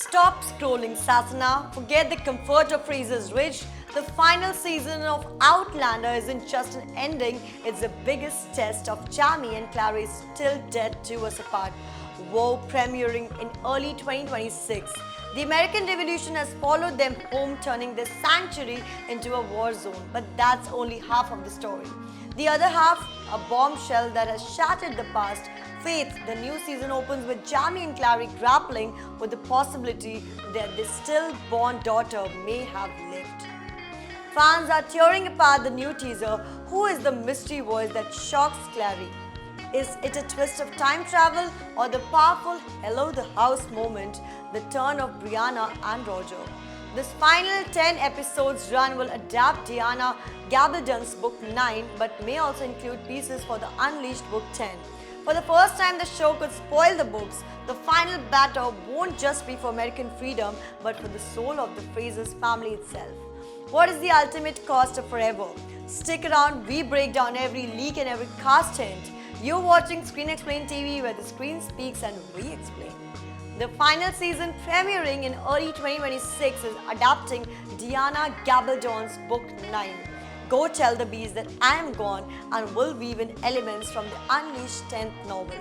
Stop scrolling, Sasana. Forget the comfort of Fraser's Ridge. The final season of Outlander isn't just an ending, it's the biggest test of Jamie and Clary's Till Death Do Us Apart war premiering in early 2026. The American Revolution has followed them home, turning their sanctuary into a war zone. But that's only half of the story. The other half, a bombshell that has shattered the past. Faith, the new season opens with Jamie and Clary grappling with the possibility that their stillborn daughter may have lived. Fans are tearing apart the new teaser. Who is the mystery voice that shocks Clary? Is it a twist of time travel or the powerful hello the house moment, the turn of Brianna and Roger? This final 10 episodes run will adapt Diana Gabaldon's book 9 but may also include pieces for the Unleashed book 10. For the first time, the show could spoil the books. The final battle won't just be for American freedom but for the soul of the Frasers family itself. What is the ultimate cost of Forever? Stick around, we break down every leak and every cast hint. You're watching Screen Explain TV, where the screen speaks and we explain. The final season, premiering in early 2026, is adapting Diana Gabaldon's book 9. Go Tell the Bees That I Am Gone, and will weave in elements from the Unleashed 10th novel.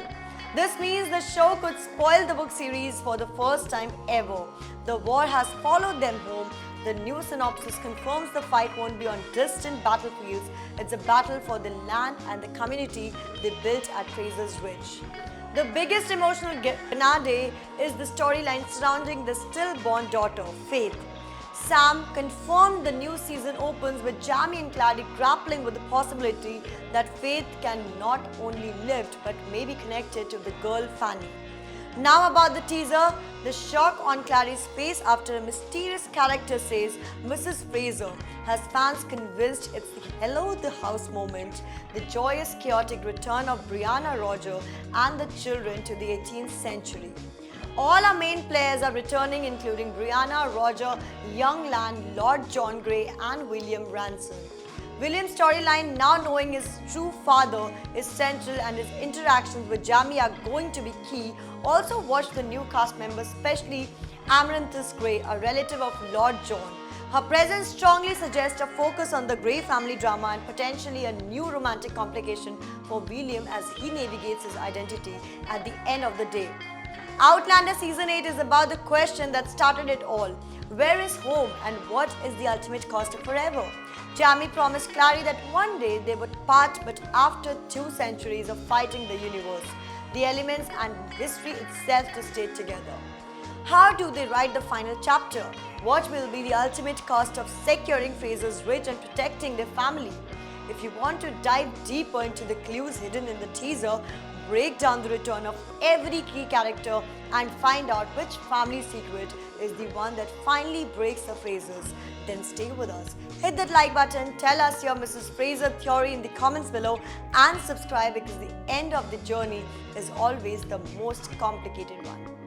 This means the show could spoil the book series for the first time ever. The war has followed them home. The new synopsis confirms the fight won't be on distant battlefields. It's a battle for the land and the community they built at Fraser's Ridge. The biggest emotional grenade is the storyline surrounding the stillborn daughter, Faith. Sam confirmed the new season opens with Jamie and Clary grappling with the possibility that Faith can not only live but may be connected to the girl Fanny. Now about the teaser, the shock on Clary's face after a mysterious character says Mrs. Fraser has fans convinced it's the hello the house moment, the joyous chaotic return of Brianna Roger and the children to the 18th century. All our main players are returning, including Brianna, Roger, Young Land, Lord John Grey and William Ransom. William's storyline, now knowing his true father, is central and his interactions with Jamie are going to be key. Also watch the new cast members, especially Amaranthus Grey, a relative of Lord John. Her presence strongly suggests a focus on the Grey family drama and potentially a new romantic complication for William as he navigates his identity at the end of the day. Outlander Season 8 is about the question that started it all. Where is home and what is the ultimate cost of forever? Jamie promised Clary that one day they would part, but after 2 centuries of fighting the universe, the elements and history itself to stay together. How do they write the final chapter? What will be the ultimate cost of securing Fraser's Ridge and protecting their family? If you want to dive deeper into the clues hidden in the teaser, break down the return of every key character and find out which family secret is the one that finally breaks the Frasers, then stay with us. Hit that like button, tell us your Mrs. Fraser theory in the comments below and subscribe because the end of the journey is always the most complicated one.